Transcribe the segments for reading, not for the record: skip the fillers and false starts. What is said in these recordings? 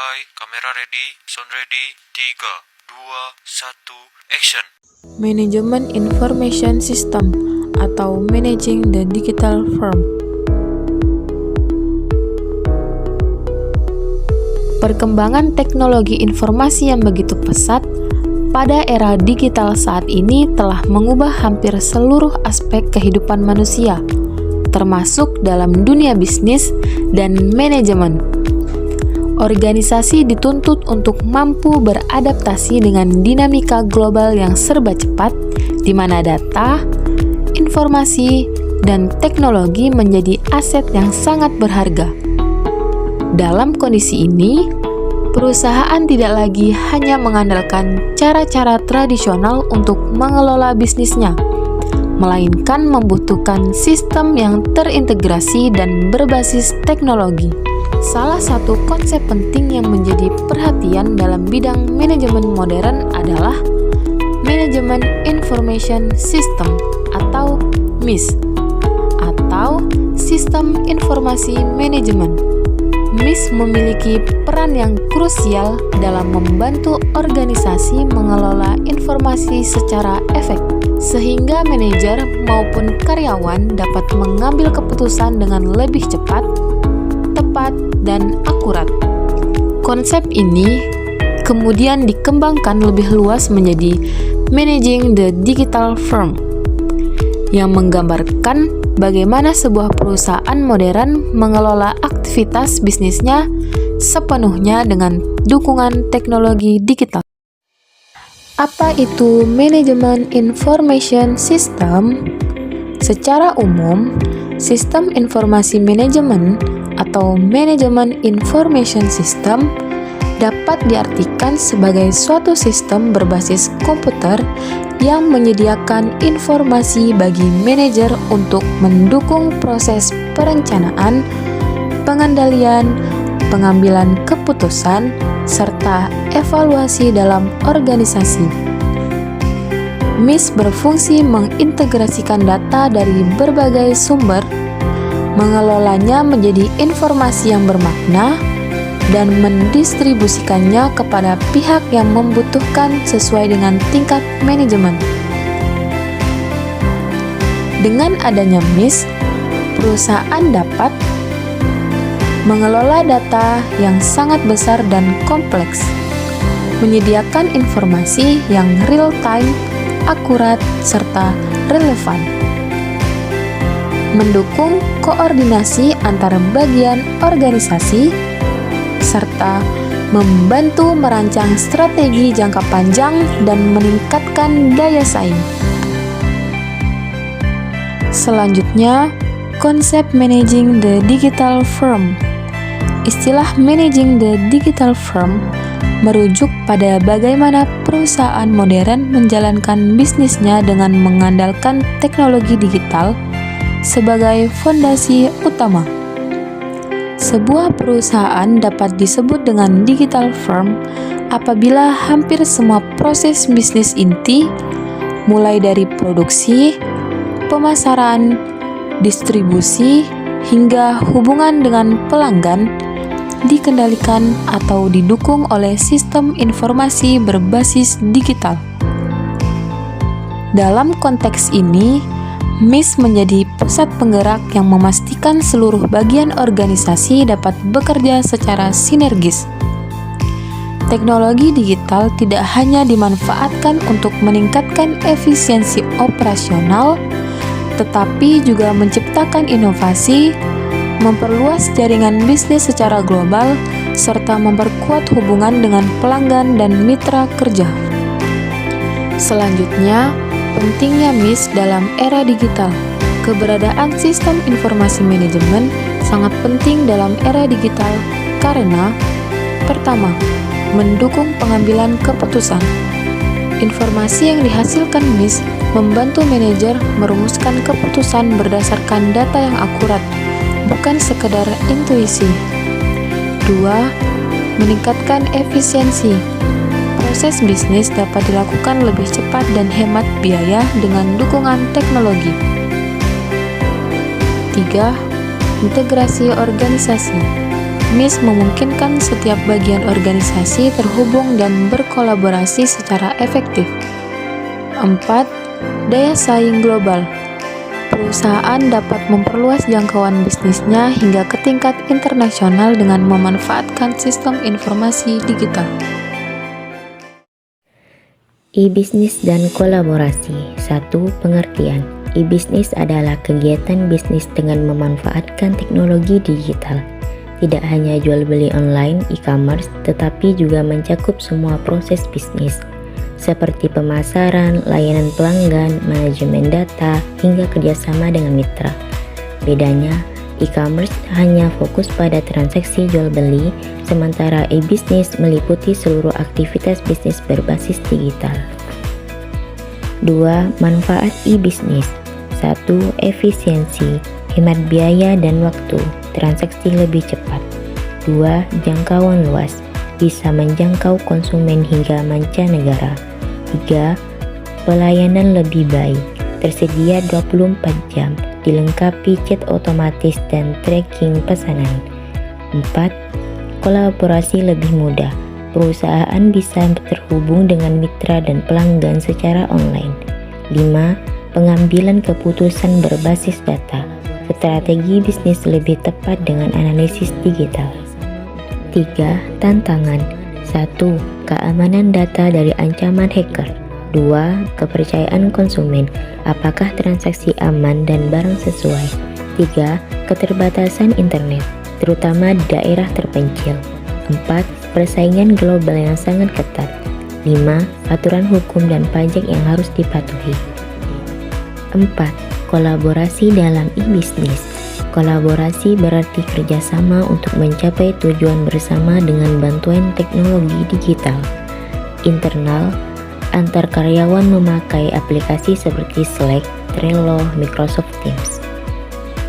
Standby, kamera ready, sound ready, 3, 2, 1, action. Manajemen Information System atau Managing the Digital Firm. Perkembangan teknologi informasi yang begitu pesat pada era digital saat ini telah mengubah hampir seluruh aspek kehidupan manusia, termasuk dalam dunia bisnis dan manajemen. Organisasi dituntut untuk mampu beradaptasi dengan dinamika global yang serba cepat, di mana data, informasi, dan teknologi menjadi aset yang sangat berharga. Dalam kondisi ini, perusahaan tidak lagi hanya mengandalkan cara-cara tradisional untuk mengelola bisnisnya, melainkan membutuhkan sistem yang terintegrasi dan berbasis teknologi. Salah satu konsep penting yang menjadi perhatian dalam bidang manajemen modern adalah Manajemen Information System atau MIS, atau Sistem Informasi Manajemen. MIS memiliki peran yang krusial dalam membantu organisasi mengelola informasi secara efektif, sehingga manajer maupun karyawan dapat mengambil keputusan dengan lebih cepat, tepat, dan akurat. Konsep ini kemudian dikembangkan lebih luas menjadi Managing the Digital Firm, yang menggambarkan bagaimana sebuah perusahaan modern mengelola aktivitas bisnisnya sepenuhnya dengan dukungan teknologi digital. Apa itu Manajemen Information System? Secara umum, sistem informasi manajemen atau Manajemen Information System dapat diartikan sebagai suatu sistem berbasis komputer yang menyediakan informasi bagi manajer untuk mendukung proses perencanaan, pengendalian, pengambilan keputusan, serta evaluasi dalam organisasi. MIS berfungsi mengintegrasikan data dari berbagai sumber, mengelolanya menjadi informasi yang bermakna, dan mendistribusikannya kepada pihak yang membutuhkan sesuai dengan tingkat manajemen. Dengan adanya MIS, perusahaan dapat mengelola data yang sangat besar dan kompleks, menyediakan informasi yang real-time, akurat, serta relevan, mendukung koordinasi antar bagian organisasi, serta membantu merancang strategi jangka panjang dan meningkatkan daya saing. Selanjutnya, konsep Managing the Digital Firm. Istilah Managing the Digital Firm merujuk pada bagaimana perusahaan modern menjalankan bisnisnya dengan mengandalkan teknologi digital sebagai fondasi utama. Sebuah perusahaan dapat disebut dengan digital firm apabila hampir semua proses bisnis inti, mulai dari produksi, pemasaran, distribusi, hingga hubungan dengan pelanggan, dikendalikan atau didukung oleh sistem informasi berbasis digital. Dalam konteks ini, MIS menjadi pusat penggerak yang memastikan seluruh bagian organisasi dapat bekerja secara sinergis. Teknologi digital tidak hanya dimanfaatkan untuk meningkatkan efisiensi operasional, tetapi juga menciptakan inovasi, memperluas jaringan bisnis secara global, serta memperkuat hubungan dengan pelanggan dan mitra kerja. Selanjutnya, pentingnya MIS dalam era digital. Keberadaan sistem informasi manajemen sangat penting dalam era digital karena: pertama, mendukung pengambilan keputusan. Informasi yang dihasilkan MIS membantu manajer merumuskan keputusan berdasarkan data yang akurat, bukan sekedar intuisi. 2. Meningkatkan efisiensi. Proses bisnis dapat dilakukan lebih cepat dan hemat biaya dengan dukungan teknologi. 3. Integrasi organisasi. MIS memungkinkan setiap bagian organisasi terhubung dan berkolaborasi secara efektif. 4. Daya saing global. Perusahaan dapat memperluas jangkauan bisnisnya hingga ke tingkat internasional dengan memanfaatkan sistem informasi digital. E-bisnis dan kolaborasi. 1. Pengertian. E-bisnis adalah kegiatan bisnis dengan memanfaatkan teknologi digital. Tidak hanya jual beli online, e-commerce, tetapi juga mencakup semua proses bisnis, seperti pemasaran, layanan pelanggan, manajemen data, hingga kerjasama dengan mitra. Bedanya, e-commerce hanya fokus pada transaksi jual beli, sementara e-bisnis meliputi seluruh aktivitas bisnis berbasis digital. 2. Manfaat e-bisnis. 1. Efisiensi, hemat biaya dan waktu, transaksi lebih cepat. 2. Jangkauan luas, bisa menjangkau konsumen hingga mancanegara. 3. Pelayanan lebih baik, tersedia 24 jam, dilengkapi chat otomatis dan tracking pesanan. 4. Kolaborasi lebih mudah, perusahaan bisa terhubung dengan mitra dan pelanggan secara online. 5. Pengambilan keputusan berbasis data, strategi bisnis lebih tepat dengan analisis digital. 3. Tantangan. 1. Keamanan data dari ancaman hacker. 2. Kepercayaan konsumen, apakah transaksi aman dan barang sesuai. 3. Keterbatasan internet, terutama di daerah terpencil. 4. Persaingan global yang sangat ketat. 5. Aturan hukum dan pajak yang harus dipatuhi. 4. Kolaborasi dalam e-bisnis. Kolaborasi berarti kerjasama untuk mencapai tujuan bersama dengan bantuan teknologi digital. Internal, antar karyawan memakai aplikasi seperti Slack, Trello, Microsoft Teams.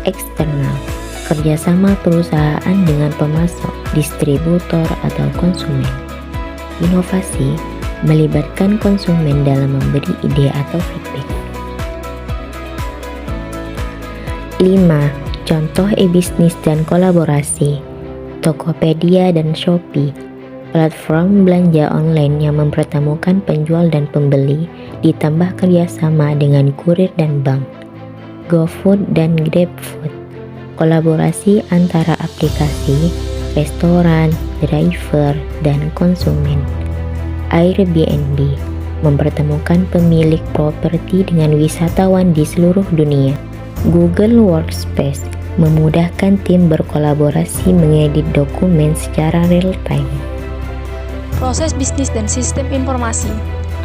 Eksternal, kerjasama perusahaan dengan pemasok, distributor, atau konsumen. Inovasi, melibatkan konsumen dalam memberi ide atau feedback. 5. Contoh e-bisnis dan kolaborasi. Tokopedia dan Shopee, platform belanja online yang mempertemukan penjual dan pembeli, ditambah kerjasama dengan kurir dan bank. GoFood dan GrabFood, kolaborasi antara aplikasi, restoran, driver, dan konsumen. Airbnb, mempertemukan pemilik properti dengan wisatawan di seluruh dunia. Google Workspace, memudahkan tim berkolaborasi mengedit dokumen secara real-time. Proses bisnis dan sistem informasi.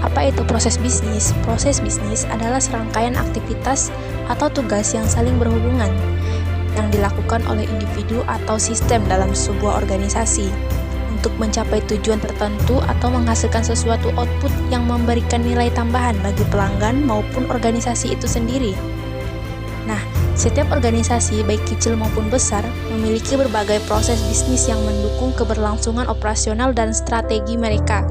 Apa itu proses bisnis? Proses bisnis adalah serangkaian aktivitas atau tugas yang saling berhubungan yang dilakukan oleh individu atau sistem dalam sebuah organisasi untuk mencapai tujuan tertentu atau menghasilkan sesuatu output yang memberikan nilai tambahan bagi pelanggan maupun organisasi itu sendiri. Nah, setiap organisasi, baik kecil maupun besar, memiliki berbagai proses bisnis yang mendukung keberlangsungan operasional dan strategi mereka.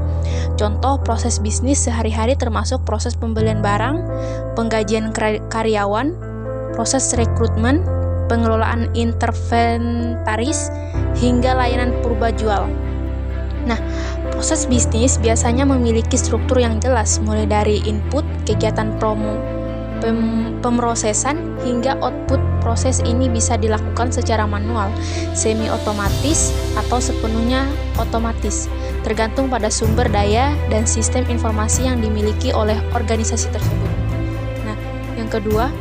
Contoh proses bisnis sehari-hari termasuk proses pembelian barang, penggajian karyawan, proses rekrutmen, pengelolaan interventaris, hingga layanan purba jual. Nah, proses bisnis biasanya memiliki struktur yang jelas, mulai dari input, kegiatan pemrosesan, hingga output. Proses ini bisa dilakukan secara manual, semi otomatis, atau sepenuhnya otomatis, tergantung pada sumber daya dan sistem informasi yang dimiliki oleh organisasi tersebut. Nah, yang kedua,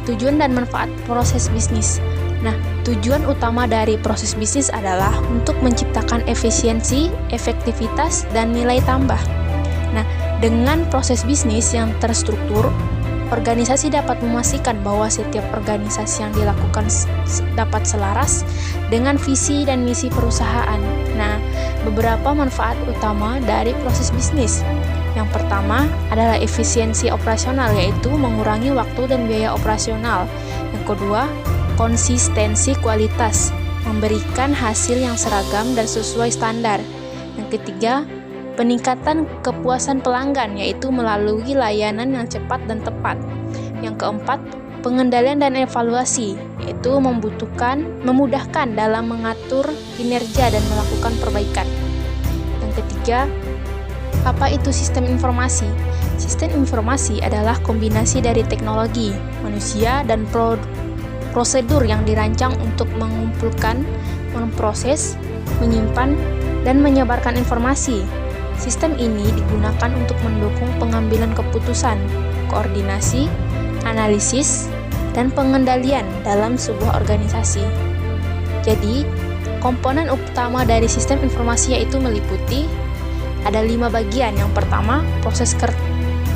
tujuan dan manfaat proses bisnis. Nah, tujuan utama dari proses bisnis adalah untuk menciptakan efisiensi, efektivitas, dan nilai tambah. Nah, dengan proses bisnis yang terstruktur, organisasi dapat memastikan bahwa setiap organisasi yang dilakukan dapat selaras dengan visi dan misi perusahaan. Nah, beberapa manfaat utama dari proses bisnis. Yang pertama adalah efisiensi operasional, yaitu mengurangi waktu dan biaya operasional. Yang kedua, konsistensi kualitas, memberikan hasil yang seragam dan sesuai standar. Yang ketiga, peningkatan kepuasan pelanggan, yaitu melalui layanan yang cepat dan tepat. Yang keempat, Pengendalian dan evaluasi, yaitu memudahkan dalam mengatur kinerja dan melakukan perbaikan. Yang ketiga, apa itu sistem informasi? Sistem informasi adalah kombinasi dari teknologi, manusia, dan prosedur yang dirancang untuk mengumpulkan, memproses, menyimpan, dan menyebarkan informasi. Sistem ini digunakan untuk mendukung pengambilan keputusan, koordinasi, analisis, dan pengendalian dalam sebuah organisasi. Jadi, komponen utama dari sistem informasi yaitu meliputi ada 5 bagian. Yang pertama, proses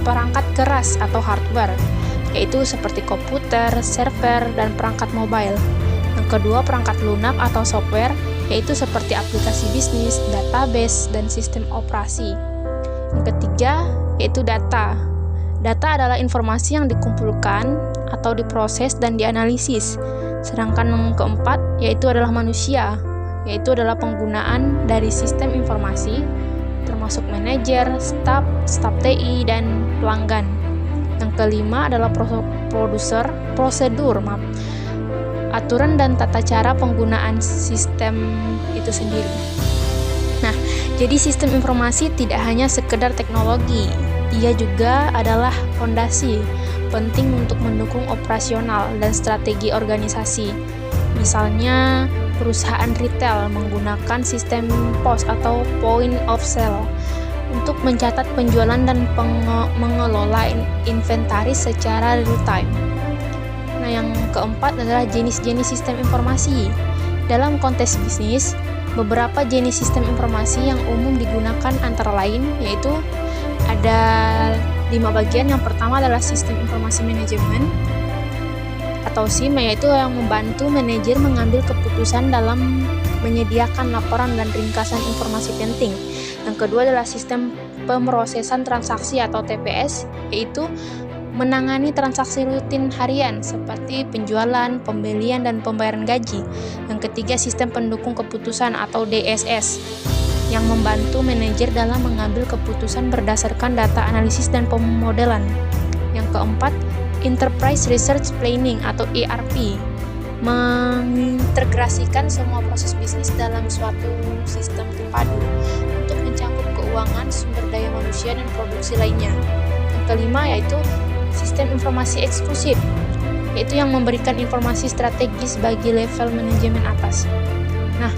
perangkat keras atau hardware, yaitu seperti komputer, server, dan perangkat mobile. Yang kedua, perangkat lunak atau software, yaitu seperti aplikasi bisnis, database, dan sistem operasi. Yang ketiga, yaitu data. Data adalah informasi yang dikumpulkan atau diproses dan dianalisis. Sedangkan yang keempat, yaitu adalah manusia, yaitu adalah penggunaan dari sistem informasi, termasuk manajer, staf TI, dan pelanggan. Yang kelima adalah prosedur, aturan dan tata cara penggunaan sistem itu sendiri. Nah, jadi sistem informasi tidak hanya sekedar teknologi, ia juga adalah fondasi penting untuk mendukung operasional dan strategi organisasi. Misalnya, perusahaan retail menggunakan sistem POS atau point of sale untuk mencatat penjualan dan mengelola inventaris secara real time. Nah, yang keempat adalah jenis-jenis sistem informasi. Dalam konteks bisnis, beberapa jenis sistem informasi yang umum digunakan antara lain yaitu ada 5 bagian. Yang pertama adalah sistem informasi manajemen atau SIM, yaitu yang membantu manajer mengambil keputusan dalam menyediakan laporan dan ringkasan informasi penting. Yang kedua adalah sistem pemrosesan transaksi atau TPS, yaitu menangani transaksi rutin harian seperti penjualan, pembelian, dan pembayaran gaji. Yang ketiga, sistem pendukung keputusan atau DSS yang membantu manajer dalam mengambil keputusan berdasarkan data analisis dan pemodelan. Yang keempat, Enterprise Research Planning atau ERP, mengintegrasikan semua proses bisnis dalam suatu sistem terpadu untuk mencakup keuangan, sumber daya manusia, dan produksi lainnya. Yang kelima yaitu sistem informasi eksklusif, yaitu yang memberikan informasi strategis bagi level manajemen atas. Nah,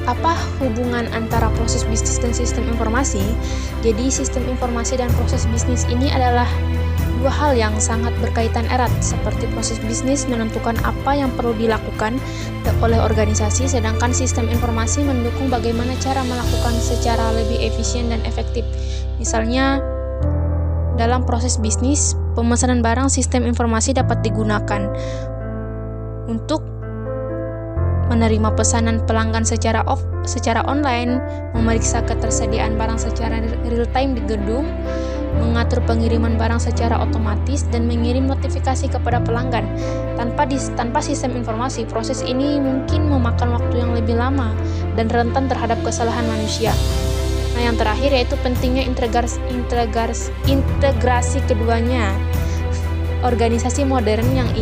apa hubungan antara proses bisnis dan sistem informasi? Jadi, sistem informasi dan proses bisnis ini adalah dua hal yang sangat berkaitan erat, seperti proses bisnis menentukan apa yang perlu dilakukan oleh organisasi, sedangkan sistem informasi mendukung bagaimana cara melakukan secara lebih efisien dan efektif. Misalnya, dalam proses bisnis, pemesanan barang, sistem informasi dapat digunakan untuk menerima pesanan pelanggan secara online, memeriksa ketersediaan barang secara real time di gedung, mengatur pengiriman barang secara otomatis, dan mengirim notifikasi kepada pelanggan. Tanpa sistem informasi, proses ini mungkin memakan waktu yang lebih lama dan rentan terhadap kesalahan manusia. Nah, yang terakhir yaitu pentingnya integrasi keduanya. Organisasi modern yang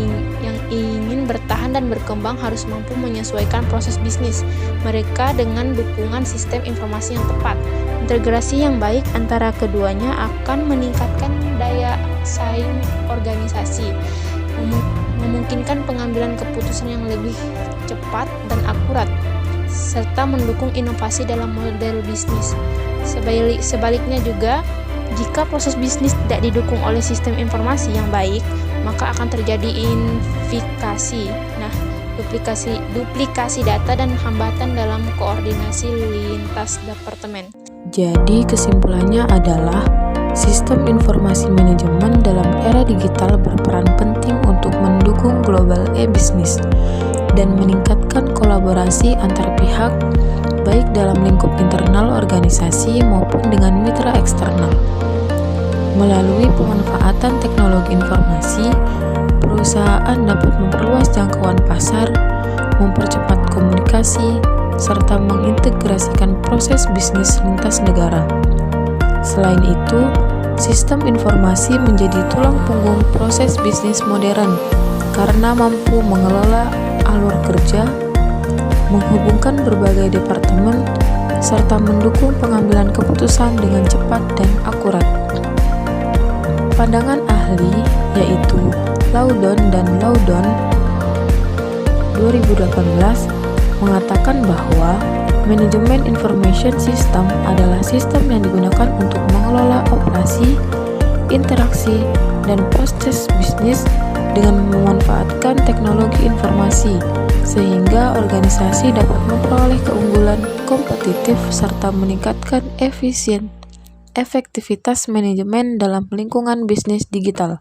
ingin bertahan dan berkembang harus mampu menyesuaikan proses bisnis mereka dengan dukungan sistem informasi yang tepat. Integrasi yang baik antara keduanya akan meningkatkan daya saing organisasi, memungkinkan pengambilan keputusan yang lebih cepat dan akurat, serta mendukung inovasi dalam model bisnis. Sebaliknya juga, jika proses bisnis tidak didukung oleh sistem informasi yang baik, maka akan terjadi duplikasi data dan hambatan dalam koordinasi lintas departemen. Jadi kesimpulannya adalah sistem informasi manajemen dalam era digital berperan penting untuk mendukung global e-business dan meningkatkan kolaborasi antar pihak baik dalam lingkup internal organisasi maupun dengan mitra eksternal. Melalui pemanfaatan teknologi informasi, perusahaan dapat memperluas jangkauan pasar, mempercepat komunikasi, serta mengintegrasikan proses bisnis lintas negara. Selain itu, Sistem informasi menjadi tulang punggung proses bisnis modern karena mampu mengelola alur kerja, menghubungkan berbagai departemen, serta mendukung pengambilan keputusan dengan cepat dan akurat. Pandangan ahli, yaitu Loudon dan Loudon 2018, mengatakan bahwa manajemen information system adalah sistem yang digunakan untuk mengelola operasi, interaksi, dan proses bisnis dengan memanfaatkan teknologi informasi, sehingga organisasi dapat memperoleh keunggulan kompetitif serta meningkatkan efektivitas manajemen dalam lingkungan bisnis digital.